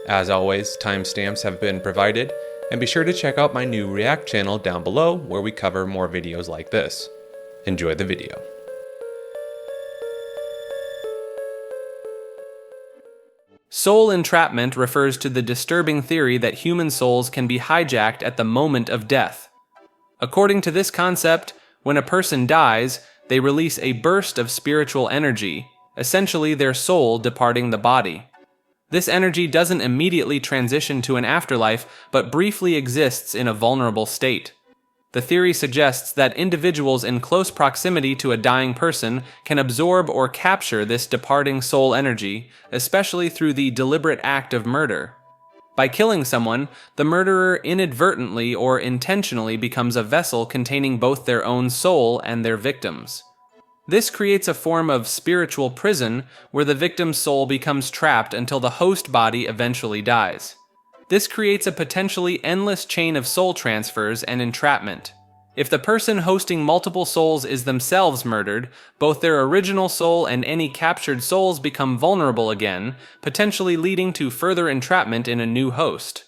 As always, timestamps have been provided, and be sure to check out my new React channel down below where we cover more videos like this. Enjoy the video. Soul entrapment refers to the disturbing theory that human souls can be hijacked at the moment of death. According to this concept, when a person dies, they release a burst of spiritual energy, essentially their soul departing the body. This energy doesn't immediately transition to an afterlife, but briefly exists in a vulnerable state. The theory suggests that individuals in close proximity to a dying person can absorb or capture this departing soul energy, especially through the deliberate act of murder. By killing someone, the murderer inadvertently or intentionally becomes a vessel containing both their own soul and their victim's. This creates a form of spiritual prison where the victim's soul becomes trapped until the host body eventually dies. This creates a potentially endless chain of soul transfers and entrapment. If the person hosting multiple souls is themselves murdered, both their original soul and any captured souls become vulnerable again, potentially leading to further entrapment in a new host.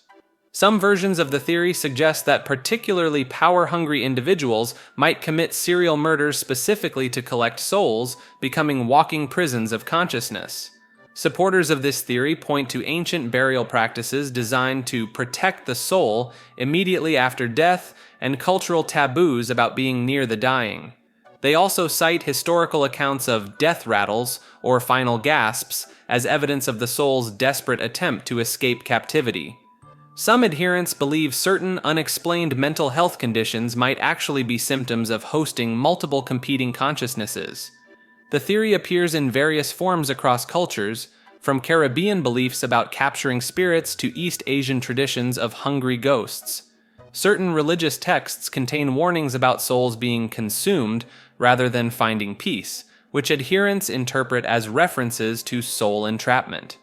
Some versions of the theory suggest that particularly power-hungry individuals might commit serial murders specifically to collect souls, becoming walking prisons of consciousness. Supporters of this theory point to ancient burial practices designed to protect the soul immediately after death and cultural taboos about being near the dying. They also cite historical accounts of death rattles or final gasps as evidence of the soul's desperate attempt to escape captivity. Some adherents believe certain unexplained mental health conditions might actually be symptoms of hosting multiple competing consciousnesses. The theory appears in various forms across cultures, from Caribbean beliefs about capturing spirits to East Asian traditions of hungry ghosts. Certain religious texts contain warnings about souls being consumed rather than finding peace, which adherents interpret as references to soul entrapment.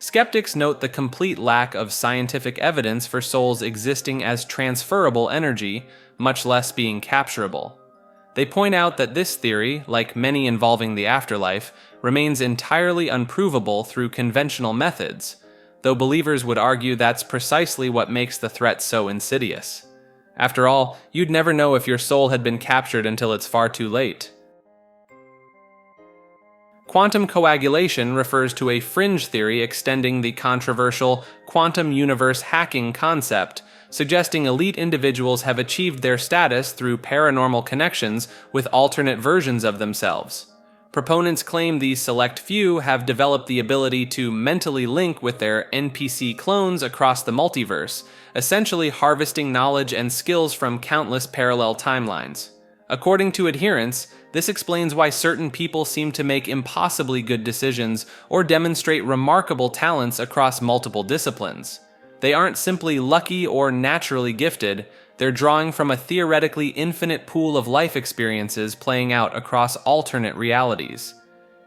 Skeptics note the complete lack of scientific evidence for souls existing as transferable energy, much less being capturable. They point out that this theory, like many involving the afterlife, remains entirely unprovable through conventional methods, though believers would argue that's precisely what makes the threat so insidious. After all, you'd never know if your soul had been captured until it's far too late. Quantum coagulation refers to a fringe theory extending the controversial quantum universe hacking concept, suggesting elite individuals have achieved their status through paranormal connections with alternate versions of themselves. Proponents claim these select few have developed the ability to mentally link with their NPC clones across the multiverse, essentially harvesting knowledge and skills from countless parallel timelines. According to adherents, this explains why certain people seem to make impossibly good decisions or demonstrate remarkable talents across multiple disciplines. They aren't simply lucky or naturally gifted, they're drawing from a theoretically infinite pool of life experiences playing out across alternate realities.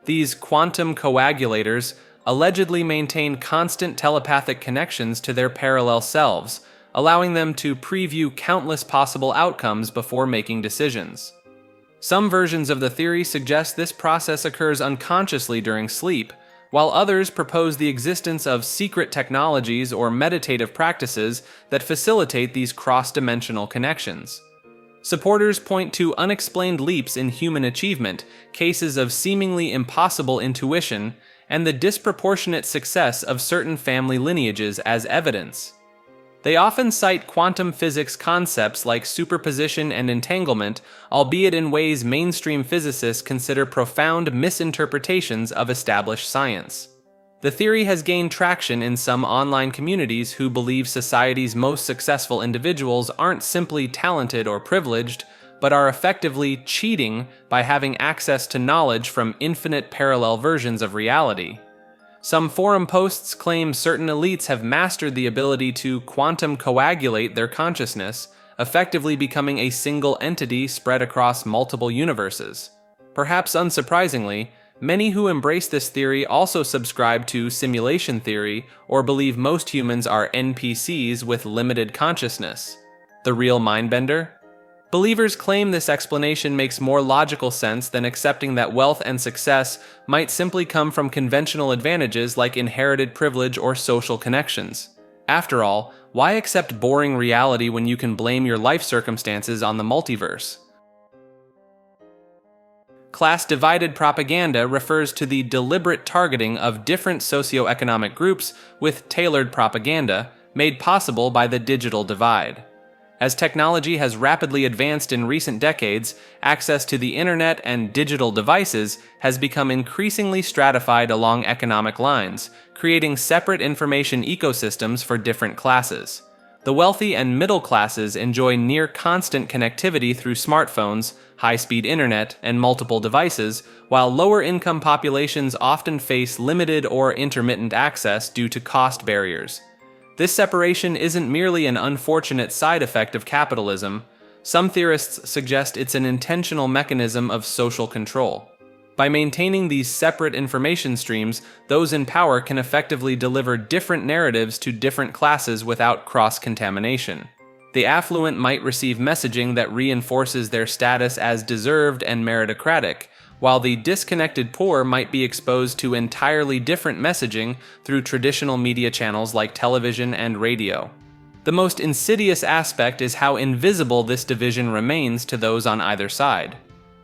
These quantum coagulators allegedly maintain constant telepathic connections to their parallel selves, allowing them to preview countless possible outcomes before making decisions. Some versions of the theory suggest this process occurs unconsciously during sleep, while others propose the existence of secret technologies or meditative practices that facilitate these cross-dimensional connections. Supporters point to unexplained leaps in human achievement, cases of seemingly impossible intuition, and the disproportionate success of certain family lineages as evidence. They often cite quantum physics concepts like superposition and entanglement, albeit in ways mainstream physicists consider profound misinterpretations of established science. The theory has gained traction in some online communities who believe society's most successful individuals aren't simply talented or privileged, but are effectively cheating by having access to knowledge from infinite parallel versions of reality. Some forum posts claim certain elites have mastered the ability to quantum coagulate their consciousness, effectively becoming a single entity spread across multiple universes. Perhaps unsurprisingly, many who embrace this theory also subscribe to simulation theory or believe most humans are NPCs with limited consciousness. The real mindbender? Believers claim this explanation makes more logical sense than accepting that wealth and success might simply come from conventional advantages like inherited privilege or social connections. After all, why accept boring reality when you can blame your life circumstances on the multiverse? Class-divided propaganda refers to the deliberate targeting of different socioeconomic groups with tailored propaganda, made possible by the digital divide. As technology has rapidly advanced in recent decades, access to the internet and digital devices has become increasingly stratified along economic lines, creating separate information ecosystems for different classes. The wealthy and middle classes enjoy near-constant connectivity through smartphones, high-speed internet, and multiple devices, while lower-income populations often face limited or intermittent access due to cost barriers. This separation isn't merely an unfortunate side effect of capitalism. Some theorists suggest it's an intentional mechanism of social control. By maintaining these separate information streams, those in power can effectively deliver different narratives to different classes without cross-contamination. The affluent might receive messaging that reinforces their status as deserved and meritocratic, while the disconnected poor might be exposed to entirely different messaging through traditional media channels like television and radio. The most insidious aspect is how invisible this division remains to those on either side.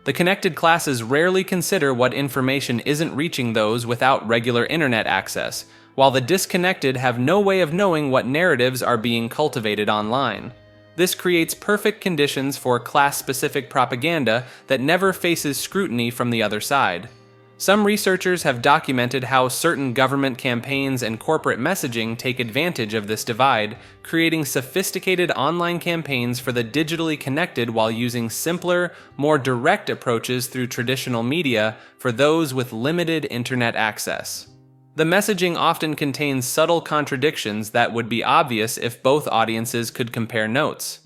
The connected classes rarely consider what information isn't reaching those without regular internet access, while the disconnected have no way of knowing what narratives are being cultivated online. This creates perfect conditions for class-specific propaganda that never faces scrutiny from the other side. Some researchers have documented how certain government campaigns and corporate messaging take advantage of this divide, creating sophisticated online campaigns for the digitally connected while using simpler, more direct approaches through traditional media for those with limited internet access. The messaging often contains subtle contradictions that would be obvious if both audiences could compare notes.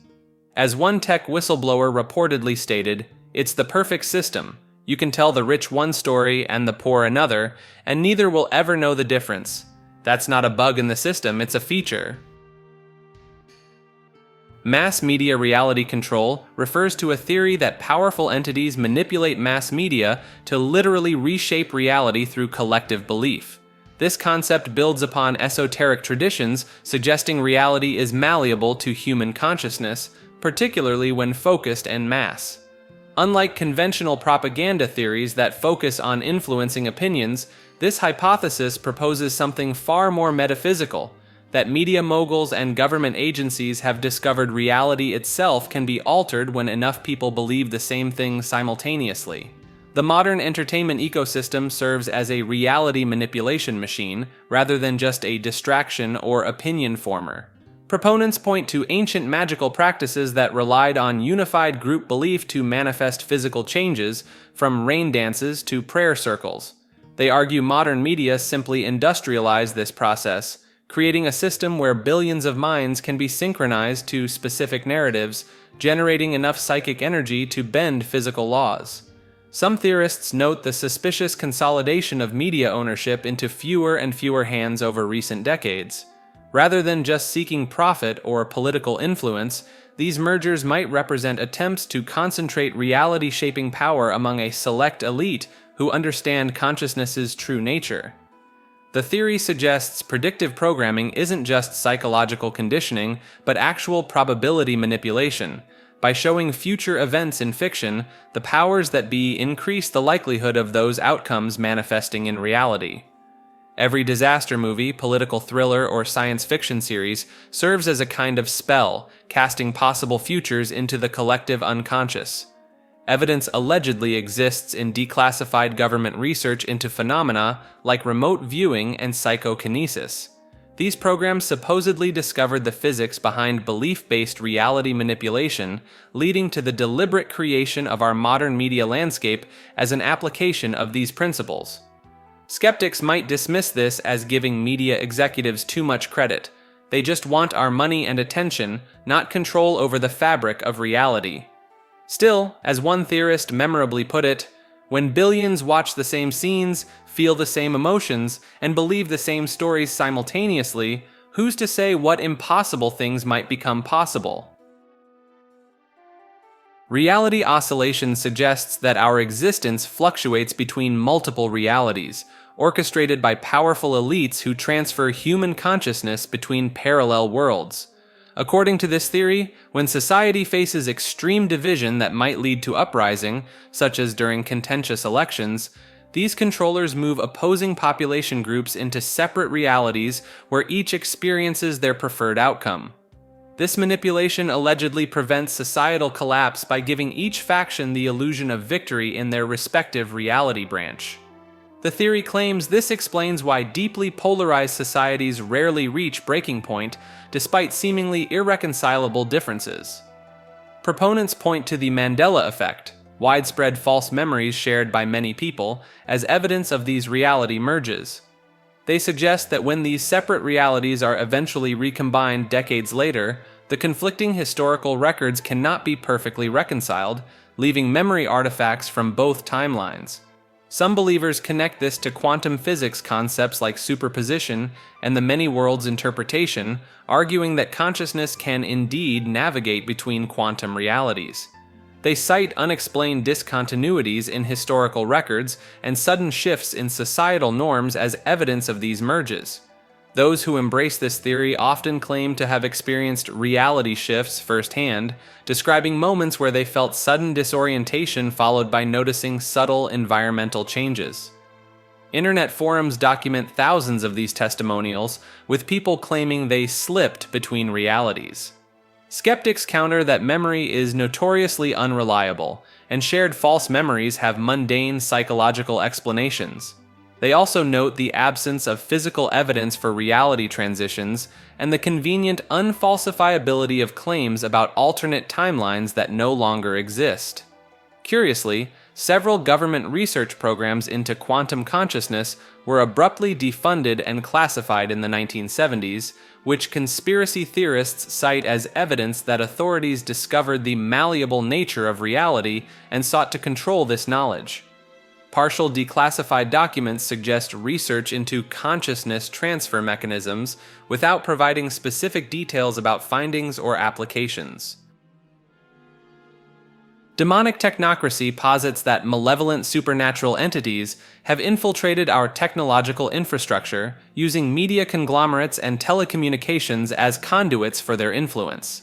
As one tech whistleblower reportedly stated, "It's the perfect system. You can tell the rich one story and the poor another, and neither will ever know the difference. That's not a bug in the system, it's a feature." Mass media reality control refers to a theory that powerful entities manipulate mass media to literally reshape reality through collective belief. This concept builds upon esoteric traditions suggesting reality is malleable to human consciousness, particularly when focused en masse. Unlike conventional propaganda theories that focus on influencing opinions, this hypothesis proposes something far more metaphysical, that media moguls and government agencies have discovered reality itself can be altered when enough people believe the same thing simultaneously. The modern entertainment ecosystem serves as a reality manipulation machine, rather than just a distraction or opinion former. Proponents point to ancient magical practices that relied on unified group belief to manifest physical changes, from rain dances to prayer circles. They argue modern media simply industrialize this process, creating a system where billions of minds can be synchronized to specific narratives, generating enough psychic energy to bend physical laws. Some theorists note the suspicious consolidation of media ownership into fewer and fewer hands over recent decades. Rather than just seeking profit or political influence, these mergers might represent attempts to concentrate reality-shaping power among a select elite who understand consciousness's true nature. The theory suggests predictive programming isn't just psychological conditioning, but actual probability manipulation. By showing future events in fiction, the powers that be increase the likelihood of those outcomes manifesting in reality. Every disaster movie, political thriller, or science fiction series serves as a kind of spell, casting possible futures into the collective unconscious. Evidence allegedly exists in declassified government research into phenomena like remote viewing and psychokinesis. These programs supposedly discovered the physics behind belief-based reality manipulation, leading to the deliberate creation of our modern media landscape as an application of these principles. Skeptics might dismiss this as giving media executives too much credit. They just want our money and attention, not control over the fabric of reality. Still, as one theorist memorably put it, when billions watch the same scenes, feel the same emotions, and believe the same stories simultaneously, who's to say what impossible things might become possible? Reality oscillation suggests that our existence fluctuates between multiple realities, orchestrated by powerful elites who transfer human consciousness between parallel worlds. According to this theory, when society faces extreme division that might lead to uprising, such as during contentious elections, these controllers move opposing population groups into separate realities where each experiences their preferred outcome. This manipulation allegedly prevents societal collapse by giving each faction the illusion of victory in their respective reality branch. The theory claims this explains why deeply polarized societies rarely reach breaking point, despite seemingly irreconcilable differences. Proponents point to the Mandela effect, widespread false memories shared by many people, as evidence of these reality merges. They suggest that when these separate realities are eventually recombined decades later, the conflicting historical records cannot be perfectly reconciled, leaving memory artifacts from both timelines. Some believers connect this to quantum physics concepts like superposition and the many worlds interpretation, arguing that consciousness can indeed navigate between quantum realities. They cite unexplained discontinuities in historical records and sudden shifts in societal norms as evidence of these merges. Those who embrace this theory often claim to have experienced reality shifts firsthand, describing moments where they felt sudden disorientation followed by noticing subtle environmental changes. Internet forums document thousands of these testimonials, with people claiming they slipped between realities. Skeptics counter that memory is notoriously unreliable, and shared false memories have mundane psychological explanations. They also note the absence of physical evidence for reality transitions and the convenient unfalsifiability of claims about alternate timelines that no longer exist. Curiously, several government research programs into quantum consciousness were abruptly defunded and classified in the 1970s, which conspiracy theorists cite as evidence that authorities discovered the malleable nature of reality and sought to control this knowledge. Partial declassified documents suggest research into consciousness transfer mechanisms without providing specific details about findings or applications. Demonic Technocracy posits that malevolent supernatural entities have infiltrated our technological infrastructure, using media conglomerates and telecommunications as conduits for their influence.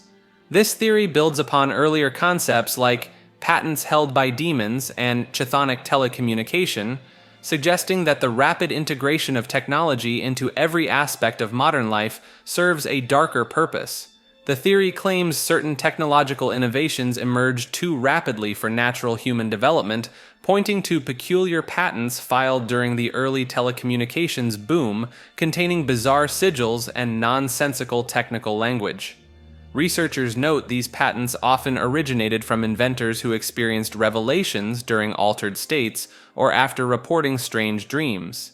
This theory builds upon earlier concepts like patents held by demons and chthonic telecommunication, suggesting that the rapid integration of technology into every aspect of modern life serves a darker purpose. The theory claims certain technological innovations emerged too rapidly for natural human development, pointing to peculiar patents filed during the early telecommunications boom, containing bizarre sigils and nonsensical technical language. Researchers note these patents often originated from inventors who experienced revelations during altered states or after reporting strange dreams.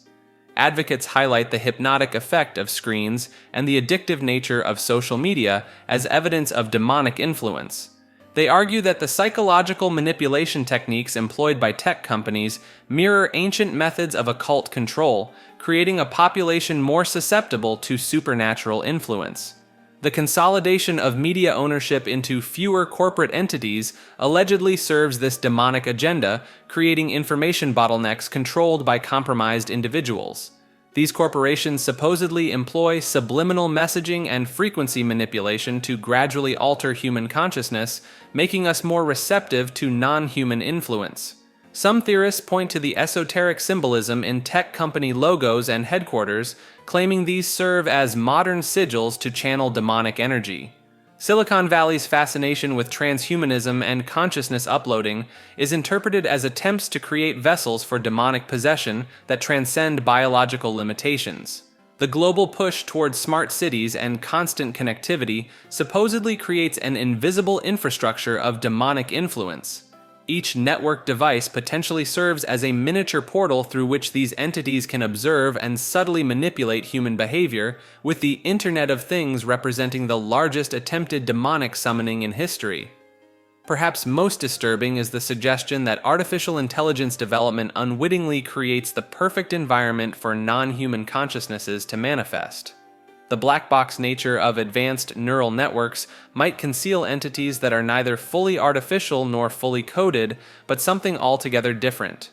Advocates highlight the hypnotic effect of screens and the addictive nature of social media as evidence of demonic influence. They argue that the psychological manipulation techniques employed by tech companies mirror ancient methods of occult control, creating a population more susceptible to supernatural influence. The consolidation of media ownership into fewer corporate entities allegedly serves this demonic agenda, creating information bottlenecks controlled by compromised individuals. These corporations supposedly employ subliminal messaging and frequency manipulation to gradually alter human consciousness, making us more receptive to non-human influence. Some theorists point to the esoteric symbolism in tech company logos and headquarters, claiming these serve as modern sigils to channel demonic energy. Silicon Valley's fascination with transhumanism and consciousness uploading is interpreted as attempts to create vessels for demonic possession that transcend biological limitations. The global push towards smart cities and constant connectivity supposedly creates an invisible infrastructure of demonic influence. Each network device potentially serves as a miniature portal through which these entities can observe and subtly manipulate human behavior, with the Internet of Things representing the largest attempted demonic summoning in history. Perhaps most disturbing is the suggestion that artificial intelligence development unwittingly creates the perfect environment for non-human consciousnesses to manifest. The black box nature of advanced neural networks might conceal entities that are neither fully artificial nor fully coded, but something altogether different.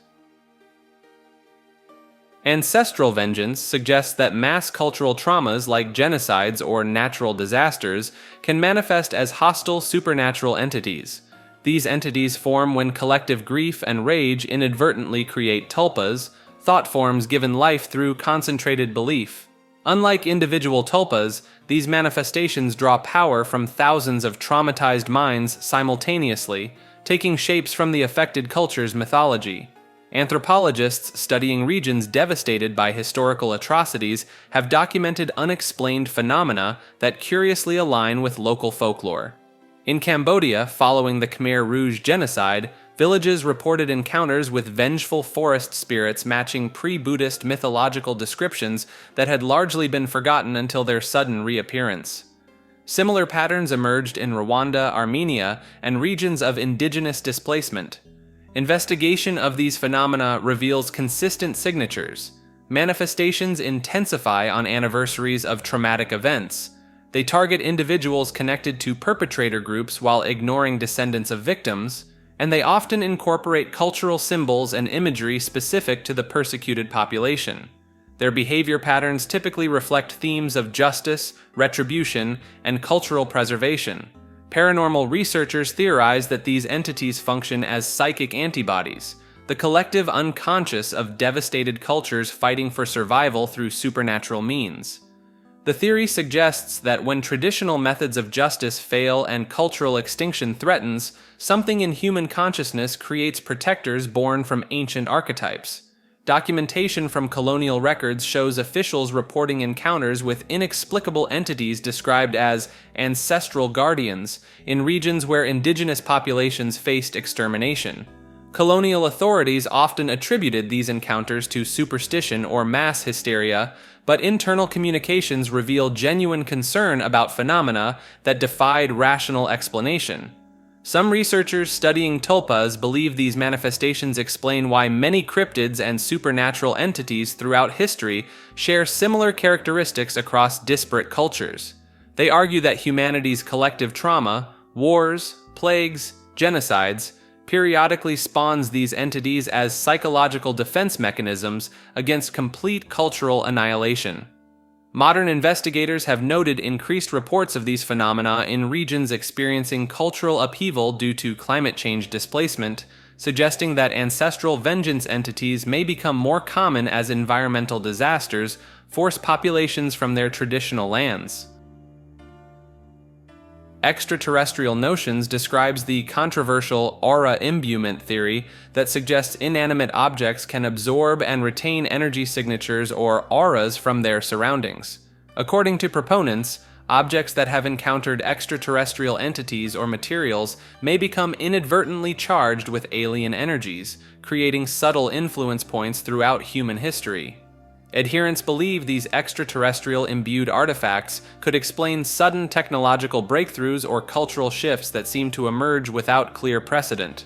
Ancestral Vengeance suggests that mass cultural traumas like genocides or natural disasters can manifest as hostile supernatural entities. These entities form when collective grief and rage inadvertently create tulpas, thought forms given life through concentrated belief. Unlike individual tulpas, these manifestations draw power from thousands of traumatized minds simultaneously, taking shapes from the affected culture's mythology. Anthropologists studying regions devastated by historical atrocities have documented unexplained phenomena that curiously align with local folklore. In Cambodia, following the Khmer Rouge genocide, villages reported encounters with vengeful forest spirits matching pre-Buddhist mythological descriptions that had largely been forgotten until their sudden reappearance. Similar patterns emerged in Rwanda, Armenia, and regions of indigenous displacement. Investigation of these phenomena reveals consistent signatures. Manifestations intensify on anniversaries of traumatic events. They target individuals connected to perpetrator groups while ignoring descendants of victims, and they often incorporate cultural symbols and imagery specific to the persecuted population. Their behavior patterns typically reflect themes of justice, retribution, and cultural preservation. Paranormal researchers theorize that these entities function as psychic antibodies, the collective unconscious of devastated cultures fighting for survival through supernatural means. The theory suggests that when traditional methods of justice fail and cultural extinction threatens, something in human consciousness creates protectors born from ancient archetypes. Documentation from colonial records shows officials reporting encounters with inexplicable entities described as ancestral guardians in regions where indigenous populations faced extermination. Colonial authorities often attributed these encounters to superstition or mass hysteria, but internal communications reveal genuine concern about phenomena that defied rational explanation. Some researchers studying tulpas believe these manifestations explain why many cryptids and supernatural entities throughout history share similar characteristics across disparate cultures. They argue that humanity's collective trauma, wars, plagues, genocides, periodically spawns these entities as psychological defense mechanisms against complete cultural annihilation. Modern investigators have noted increased reports of these phenomena in regions experiencing cultural upheaval due to climate change displacement, suggesting that ancestral vengeance entities may become more common as environmental disasters force populations from their traditional lands. Extraterrestrial Notions describes the controversial aura imbuement theory that suggests inanimate objects can absorb and retain energy signatures or auras from their surroundings. According to proponents, objects that have encountered extraterrestrial entities or materials may become inadvertently charged with alien energies, creating subtle influence points throughout human history. Adherents believe these extraterrestrial imbued artifacts could explain sudden technological breakthroughs or cultural shifts that seem to emerge without clear precedent.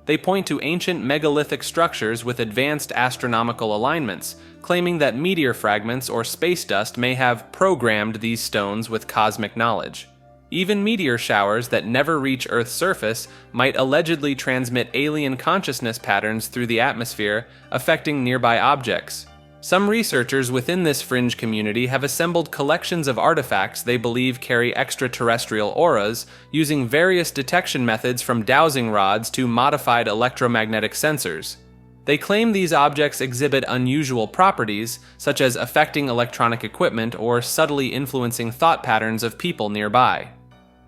They point to ancient megalithic structures with advanced astronomical alignments, claiming that meteor fragments or space dust may have programmed these stones with cosmic knowledge. Even meteor showers that never reach Earth's surface might allegedly transmit alien consciousness patterns through the atmosphere, affecting nearby objects. Some researchers within this fringe community have assembled collections of artifacts they believe carry extraterrestrial auras, using various detection methods from dowsing rods to modified electromagnetic sensors. They claim these objects exhibit unusual properties, such as affecting electronic equipment or subtly influencing thought patterns of people nearby.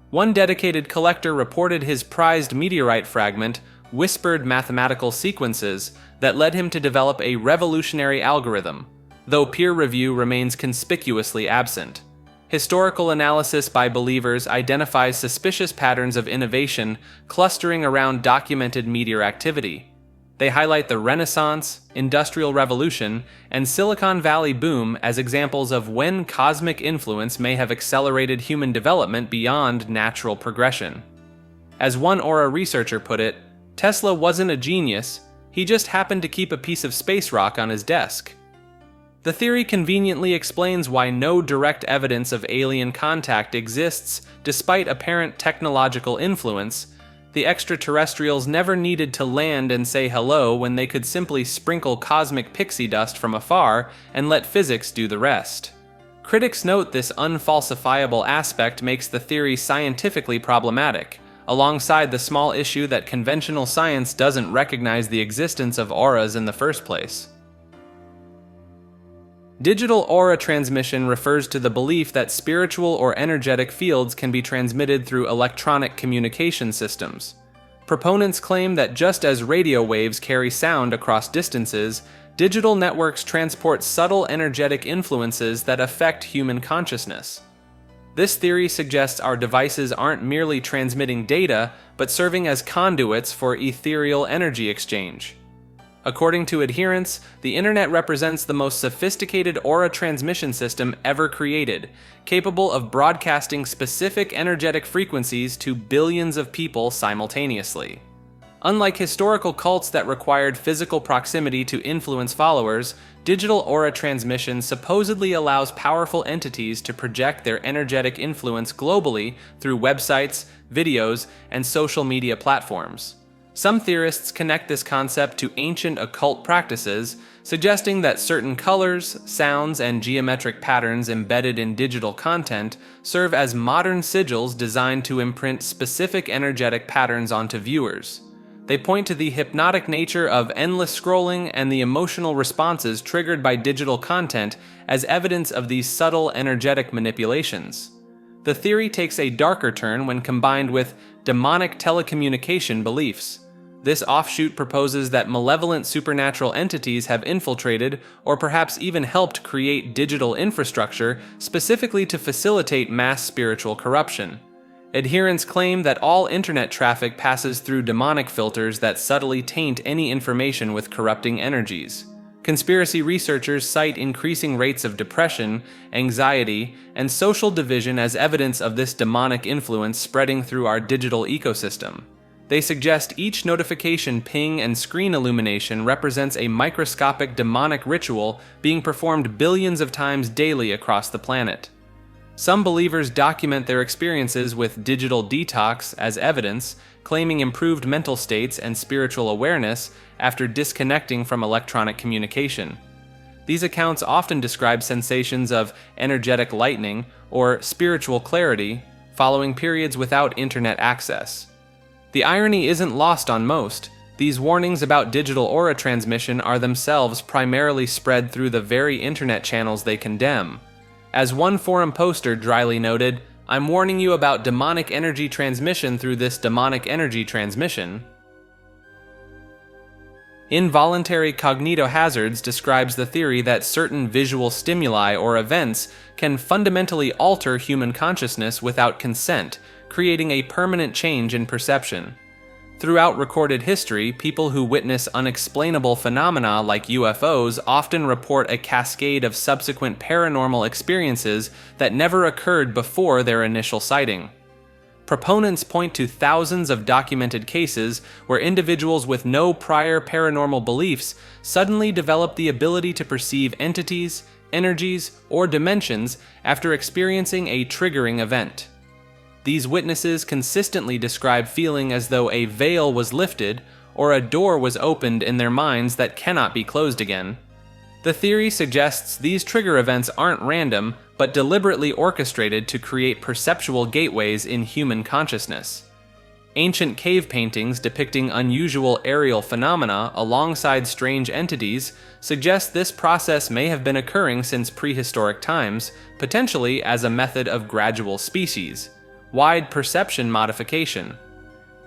One dedicated collector reported his prized meteorite fragment whispered mathematical sequences that led him to develop a revolutionary algorithm, though peer review remains conspicuously absent. Historical analysis by believers identifies suspicious patterns of innovation clustering around documented meteor activity. They highlight the Renaissance, Industrial Revolution, and Silicon Valley boom as examples of when cosmic influence may have accelerated human development beyond natural progression. As one Aura researcher put it, Tesla wasn't a genius, he just happened to keep a piece of space rock on his desk. The theory conveniently explains why no direct evidence of alien contact exists despite apparent technological influence. The extraterrestrials never needed to land and say hello when they could simply sprinkle cosmic pixie dust from afar and let physics do the rest. Critics note this unfalsifiable aspect makes the theory scientifically problematic, alongside the small issue that conventional science doesn't recognize the existence of auras in the first place. Digital aura transmission refers to the belief that spiritual or energetic fields can be transmitted through electronic communication systems. Proponents claim that just as radio waves carry sound across distances, digital networks transport subtle energetic influences that affect human consciousness. This theory suggests our devices aren't merely transmitting data, but serving as conduits for ethereal energy exchange. According to adherents, the internet represents the most sophisticated aura transmission system ever created, capable of broadcasting specific energetic frequencies to billions of people simultaneously. Unlike historical cults that required physical proximity to influence followers, digital aura transmission supposedly allows powerful entities to project their energetic influence globally through websites, videos, and social media platforms. Some theorists connect this concept to ancient occult practices, suggesting that certain colors, sounds, and geometric patterns embedded in digital content serve as modern sigils designed to imprint specific energetic patterns onto viewers. They point to the hypnotic nature of endless scrolling and the emotional responses triggered by digital content as evidence of these subtle energetic manipulations. The theory takes a darker turn when combined with demonic telecommunication beliefs. This offshoot proposes that malevolent supernatural entities have infiltrated or perhaps even helped create digital infrastructure specifically to facilitate mass spiritual corruption. Adherents claim that all internet traffic passes through demonic filters that subtly taint any information with corrupting energies. Conspiracy researchers cite increasing rates of depression, anxiety, and social division as evidence of this demonic influence spreading through our digital ecosystem. They suggest each notification ping and screen illumination represents a microscopic demonic ritual being performed billions of times daily across the planet. Some believers document their experiences with digital detox as evidence, claiming improved mental states and spiritual awareness after disconnecting from electronic communication. These accounts often describe sensations of energetic lightening or spiritual clarity following periods without internet access. The irony isn't lost on most. These warnings about digital aura transmission are themselves primarily spread through the very internet channels they condemn. As one forum poster dryly noted, "I'm warning you about demonic energy transmission through this demonic energy transmission." Involuntary Cognitohazards describes the theory that certain visual stimuli or events can fundamentally alter human consciousness without consent, creating a permanent change in perception. Throughout recorded history, people who witness unexplainable phenomena like UFOs often report a cascade of subsequent paranormal experiences that never occurred before their initial sighting. Proponents point to thousands of documented cases where individuals with no prior paranormal beliefs suddenly develop the ability to perceive entities, energies, or dimensions after experiencing a triggering event. These witnesses consistently describe feeling as though a veil was lifted or a door was opened in their minds that cannot be closed again. The theory suggests these trigger events aren't random, but deliberately orchestrated to create perceptual gateways in human consciousness. Ancient cave paintings depicting unusual aerial phenomena alongside strange entities suggest this process may have been occurring since prehistoric times, potentially as a method of gradual species-wide perception modification.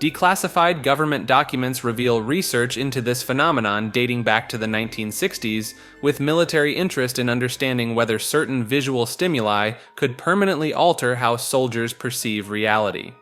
Declassified government documents reveal research into this phenomenon dating back to the 1960s, with military interest in understanding whether certain visual stimuli could permanently alter how soldiers perceive reality.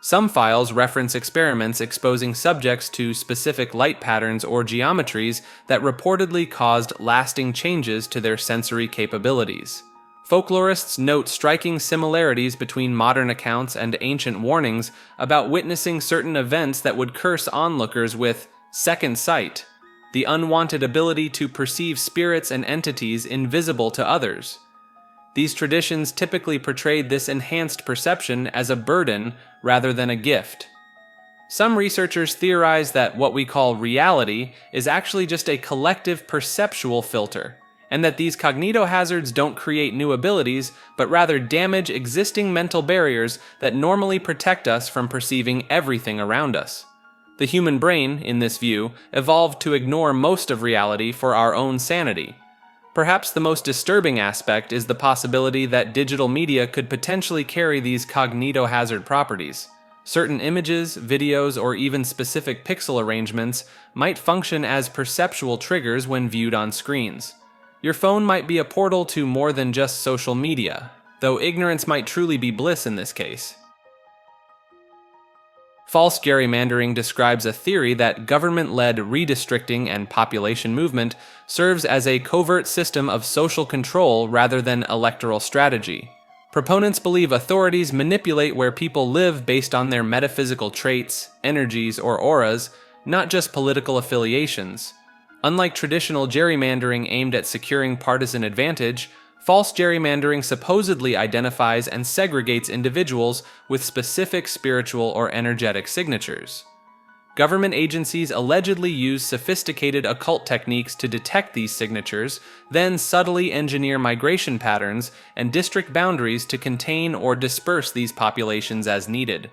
Some files reference experiments exposing subjects to specific light patterns or geometries that reportedly caused lasting changes to their sensory capabilities. Folklorists note striking similarities between modern accounts and ancient warnings about witnessing certain events that would curse onlookers with second sight. the unwanted ability to perceive spirits and entities invisible to others. These traditions typically portrayed this enhanced perception as a burden rather than a gift. Some researchers theorize that what we call reality is actually just a collective perceptual filter, and that these cognitohazards don't create new abilities, but rather damage existing mental barriers that normally protect us from perceiving everything around us. The human brain, in this view, evolved to ignore most of reality for our own sanity. Perhaps the most disturbing aspect is the possibility that digital media could potentially carry these cognitohazard properties. Certain images, videos, or even specific pixel arrangements might function as perceptual triggers when viewed on screens. Your phone might be a portal to more than just social media, though ignorance might truly be bliss in this case. False gerrymandering describes a theory that government-led redistricting and population movement serves as a covert system of social control rather than electoral strategy. Proponents believe authorities manipulate where people live based on their metaphysical traits, energies, or auras, not just political affiliations. Unlike traditional gerrymandering aimed at securing partisan advantage, false gerrymandering supposedly identifies and segregates individuals with specific spiritual or energetic signatures. Government agencies allegedly use sophisticated occult techniques to detect these signatures, then subtly engineer migration patterns and district boundaries to contain or disperse these populations as needed.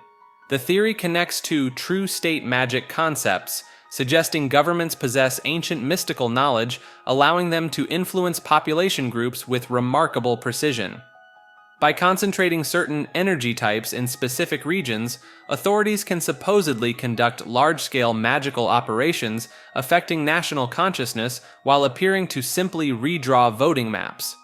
The theory connects to true state magic concepts, suggesting governments possess ancient mystical knowledge, allowing them to influence population groups with remarkable precision. By concentrating certain energy types in specific regions, authorities can supposedly conduct large-scale magical operations affecting national consciousness while appearing to simply redraw voting maps.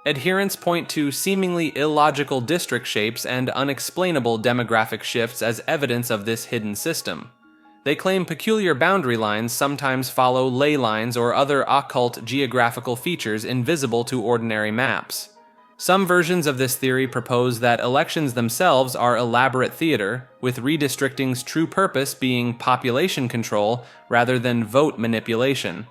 Adherents point to seemingly illogical district shapes and unexplainable demographic shifts as evidence of this hidden system. They claim peculiar boundary lines sometimes follow ley lines or other occult geographical features invisible to ordinary maps. Some versions of this theory propose that elections themselves are elaborate theater, with redistricting's true purpose being population control rather than vote manipulation.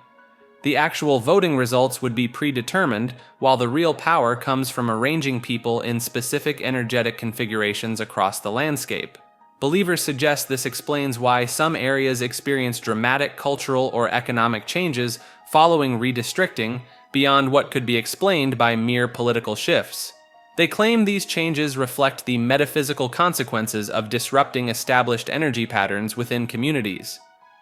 The actual voting results would be predetermined, while the real power comes from arranging people in specific energetic configurations across the landscape. Believers suggest this explains why some areas experience dramatic cultural or economic changes following redistricting, beyond what could be explained by mere political shifts. They claim these changes reflect the metaphysical consequences of disrupting established energy patterns within communities.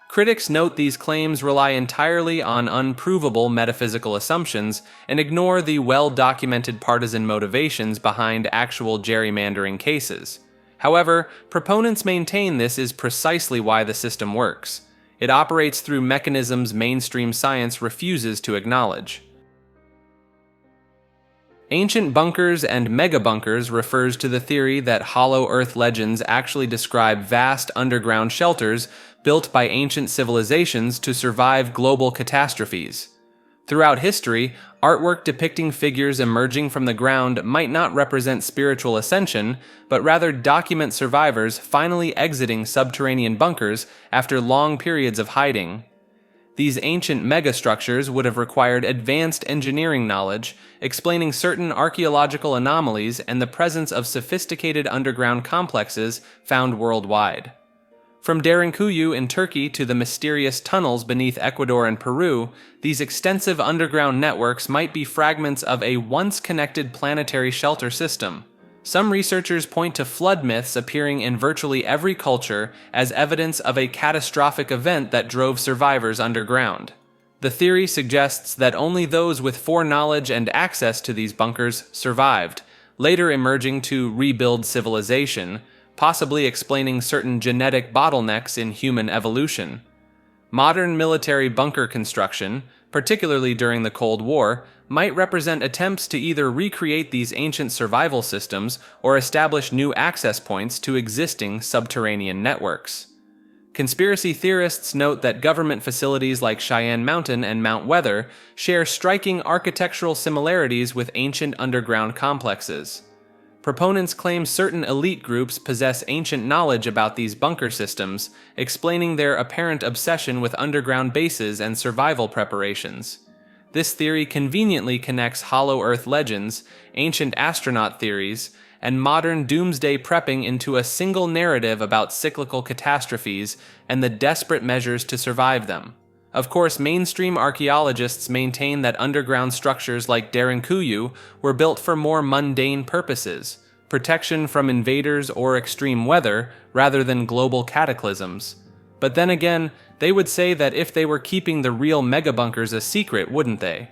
Critics note these claims rely entirely on unprovable metaphysical assumptions and ignore the well-documented partisan motivations behind actual gerrymandering cases. However, proponents maintain this is precisely why the system works. It operates through mechanisms mainstream science refuses to acknowledge. Ancient bunkers and megabunkers refers to the theory that Hollow Earth legends actually describe vast underground shelters built by ancient civilizations to survive global catastrophes. Throughout history, artwork depicting figures emerging from the ground might not represent spiritual ascension, but rather document survivors finally exiting subterranean bunkers after long periods of hiding. These ancient megastructures would have required advanced engineering knowledge, explaining certain archaeological anomalies and the presence of sophisticated underground complexes found worldwide. From Derinkuyu in Turkey to the mysterious tunnels beneath Ecuador and Peru, these extensive underground networks might be fragments of a once-connected planetary shelter system. Some researchers point to flood myths appearing in virtually every culture as evidence of a catastrophic event that drove survivors underground. The theory suggests that only those with foreknowledge and access to these bunkers survived, later emerging to rebuild civilization, possibly explaining certain genetic bottlenecks in human evolution. Modern military bunker construction, particularly during the Cold War, might represent attempts to either recreate these ancient survival systems or establish new access points to existing subterranean networks. Conspiracy theorists note that government facilities like Cheyenne Mountain and Mount Weather share striking architectural similarities with ancient underground complexes. Proponents claim certain elite groups possess ancient knowledge about these bunker systems, explaining their apparent obsession with underground bases and survival preparations. This theory conveniently connects Hollow Earth legends, ancient astronaut theories, and modern doomsday prepping into a single narrative about cyclical catastrophes and the desperate measures to survive them. Of course, mainstream archaeologists maintain that underground structures like Derinkuyu were built for more mundane purposes, protection from invaders or extreme weather, rather than global cataclysms. But then again, they would say that if they were keeping the real megabunkers a secret, wouldn't they?